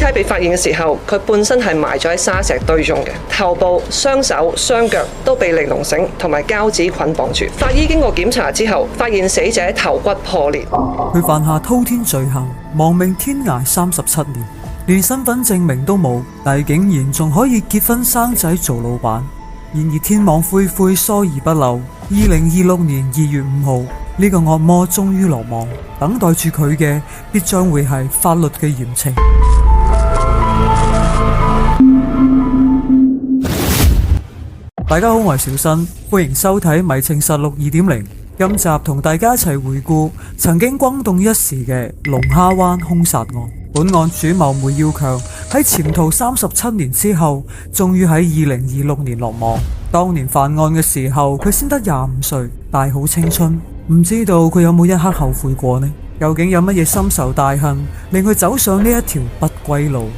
體被發現嘅時候，佢半身係埋咗喺沙石堆中嘅，頭部、雙手、雙腳都被尼龍繩同埋膠紙捆綁住。法醫經過檢查之後，發現死者頭骨破裂。佢犯下滔天罪行，亡命天涯37年，連身份證明都冇，但係竟然仲可以結婚生仔做老闆。然而天網恢恢，疏而不漏。2026年2月5號，呢個惡魔終於落網，等待住佢嘅必將會係法律嘅嚴懲。大家好，我係小新，歡迎收睇《迷情實錄2.0》。今集同大家一齊回顧曾經轟動一時嘅龍蝦灣兇殺案。本案主謀梅耀強喺潛逃37年之後，終於喺2026年落網。當年犯案嘅時候，佢先得25歲，大好青春。唔知道佢有冇一刻後悔過呢？究竟有乜嘢深仇大恨，令佢走上呢一條不歸路？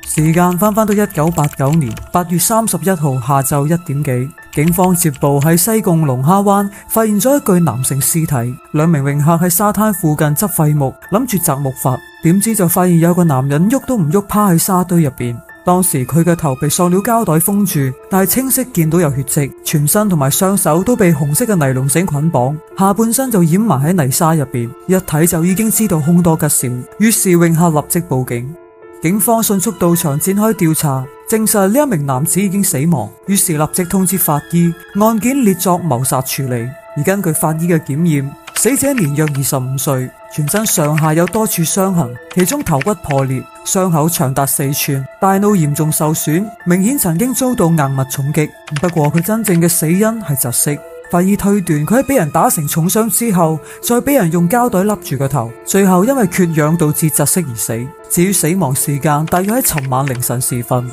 時間翻到1989年8月31號下晝1點幾，警方接報喺西貢龍蝦灣發現咗一具男性屍體，兩名泳客喺沙灘附近執廢木，諗住摘木筏，點知就發現有個男人喐都唔喐，趴喺沙堆入邊。當時佢嘅頭被塑料膠袋封住，但係清晰見到有血跡，全身同埋雙手都被紅色嘅尼龍繩捆綁，下半身就掩埋喺泥沙入邊，一睇就已經知道凶多吉少。於是泳客立即報警。警方迅速到場展開調查，證實呢一名男子已經死亡，於是立即通知法醫，案件列作謀殺處理。而根據法醫嘅檢驗，死者年約25歲，全身上下有多處傷痕，其中頭骨破裂，傷口長達4寸，大腦嚴重受損，明顯曾經遭到硬物重擊。不過佢真正嘅死因係窒息。法醫推斷佢喺俾人打成重傷之後，再俾人用膠袋笠住個頭，最後因為缺氧導致窒息而死。至於死亡時間，大約喺尋晚凌晨時分。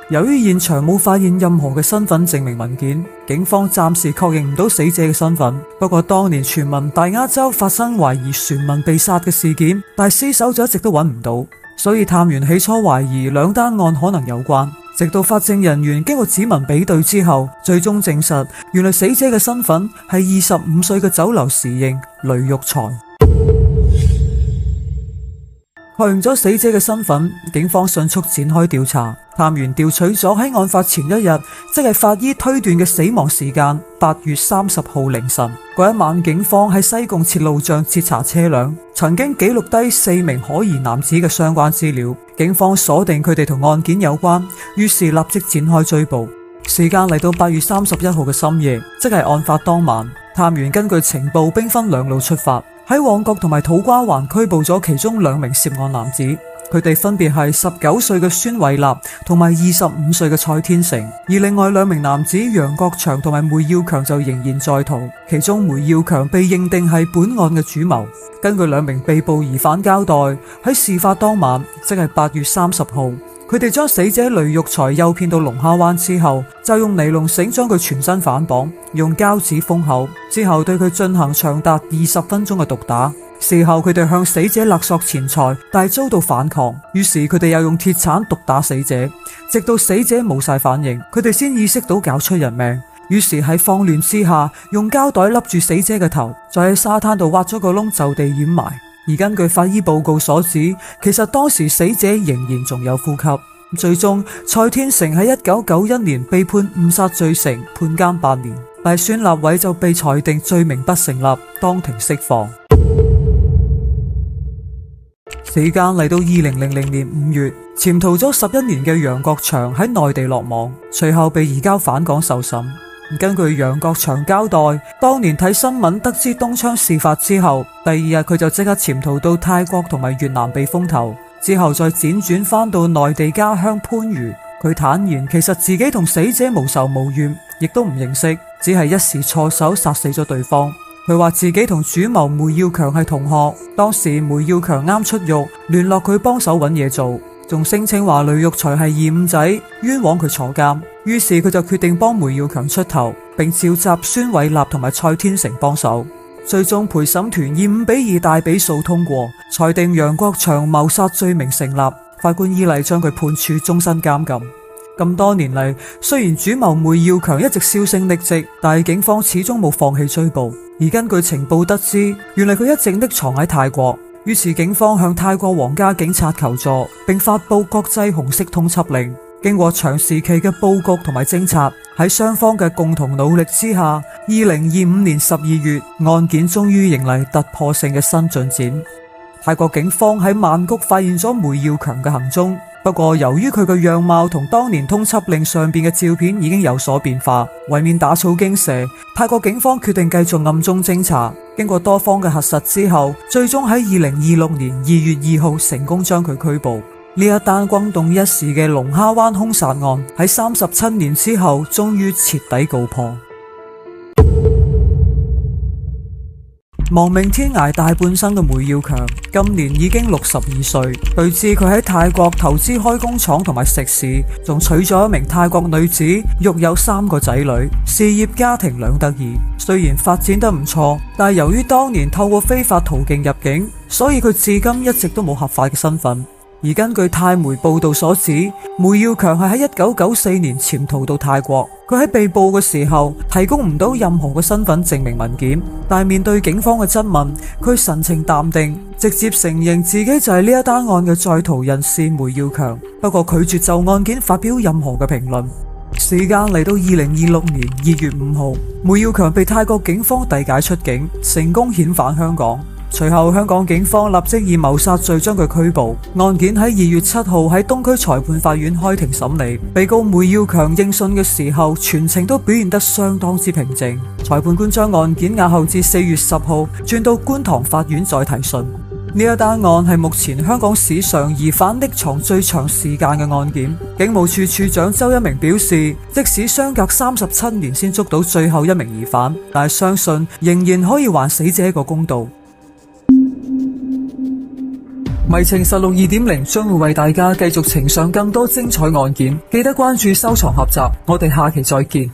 由於現場冇發現任何嘅身份證明文件，警方暫時確認唔到死者嘅身份。不過當年傳聞大鴉洲發生懷疑船民被殺嘅事件，但係屍首就一直都揾唔到，所以探員起初懷疑兩單案可能有關。直到法證人員經過指紋比對之後，最終證實原來死者嘅身份係25歲嘅酒樓侍應雷育才。確認咗死者嘅身份，警方迅速展開調查。探員調取咗喺案發前一日，即係法醫推斷嘅死亡時間8月30號凌晨嗰一晚，警方喺西貢設路障截查車輛，曾經記錄低4名可疑男子嘅相關資料。警方鎖定佢哋同案件有關，於是立即展開追捕。時間嚟到8月31號嘅深夜，即係案發當晚，探員根據情報兵分兩路出發，喺旺角同埋土瓜灣拘捕咗其中2名涉案男子。佢哋分別係19歲嘅孫偉立同埋25歲嘅蔡天成，而另外2名男子楊國祥同埋梅耀強就仍然在逃，其中梅耀強被認定係本案嘅主謀。根據2名被捕疑犯交代，喺事發當晚，即係8月30號，佢哋將死者雷育才誘騙到龍蝦灣之後，就用尼龍繩將佢全身反綁，用膠紙封口，之後對佢進行長達20分鐘嘅毒打。事後佢哋向死者勒索錢財，但係遭到反抗，於是佢哋又用鐵鏟毒打死者，直到死者冇晒反應，佢哋先意識到搞出人命。於是喺慌亂之下，用膠袋笠住死者嘅頭，再喺沙灘度挖咗個窿就地掩埋。而根據法醫報告所指，其實當時死者仍然仲有呼吸。最終蔡天成喺1991年被判誤殺罪成，判監8年，但係孫立偉就被裁定罪名不成立，當庭釋放。時間嚟到2000年5月，潛逃咗11年嘅楊國祥喺內地落網，隨後被移交返港受審。根據楊國祥交代，當年睇新聞得知東窗事發之後，第2日佢就即刻潛逃到泰國同埋越南避風頭，之後再輾轉翻到內地家鄉番禺。佢坦言其實自己同死者無仇無怨，亦都唔認識，只係一時錯手殺死咗對方。佢話自己同主謀梅耀強係同學，當時梅耀強啱出獄，聯絡佢幫手揾嘢做，仲聲稱話雷育才係二五仔，冤枉佢坐監。於是佢就決定幫梅耀強出頭，並召集孫偉立同埋蔡天成幫手。最終陪審團以5-2大比數通過，裁定楊國祥謀殺罪名成立，法官依例將佢判處終身監禁。咁多年嚟，雖然主謀梅耀強一直銷聲匿跡，但係警方始終冇放棄追捕。而根據情報得知，原來佢一直匿藏喺泰國。於是警方向泰國皇家警察求助，並發佈國際紅色通緝令。經過長時期嘅佈局同埋偵察，喺雙方嘅共同努力之下，2025年12月，案件終於迎嚟突破性嘅新進展。泰國警方喺曼谷發現咗梅耀強嘅行蹤，不過由於佢嘅樣貌同當年通緝令上邊嘅照片已經有所變化，為免打草驚蛇，泰國警方決定繼續暗中偵查。經過多方嘅核實之後，最終喺2026年2月2號成功將佢拘捕。呢一單轟動一時嘅龍蝦灣兇殺案喺37年之後終於徹底告破。亡命天涯大半生嘅梅耀強今年已經62歲，據知佢喺泰國投資開工廠同埋食肆，仲娶咗一名泰國女子，育有3個仔女，事業家庭兩得意。雖然發展得唔錯，但係由於當年透過非法途徑入境，所以佢至今一直都冇合法嘅身份。而根據泰媒報道所指，梅耀強係喺1994年潛逃到泰國。佢喺被捕嘅時候提供唔到任何嘅身份證明文件，但係面對警方嘅質問，佢神情淡定，直接承認自己就係呢一單案嘅在逃人士梅耀強。不過拒絕就案件發表任何嘅評論。時間嚟到2026年2月5號，梅耀強被泰國警方遞解出境，成功遣返香港。隨後香港警方立即以謀殺罪將佢拘捕。案件喺2月7號喺東區裁判法院開庭審理。被告梅耀強應訊嘅時候，全程都表現得相當之平靜。裁判官將案件押後至4月10號轉到觀塘法院再提訊。呢一單案係目前香港史上疑犯匿藏最長時間嘅案件。警務處處長周一鳴表示，即使相隔37年先捉到最後一名疑犯，但係相信仍然可以還死者一個公道。迷情實錄 2.0 將會為大家繼續呈上更多精彩案件，記得關注收藏合集，我哋下期再見。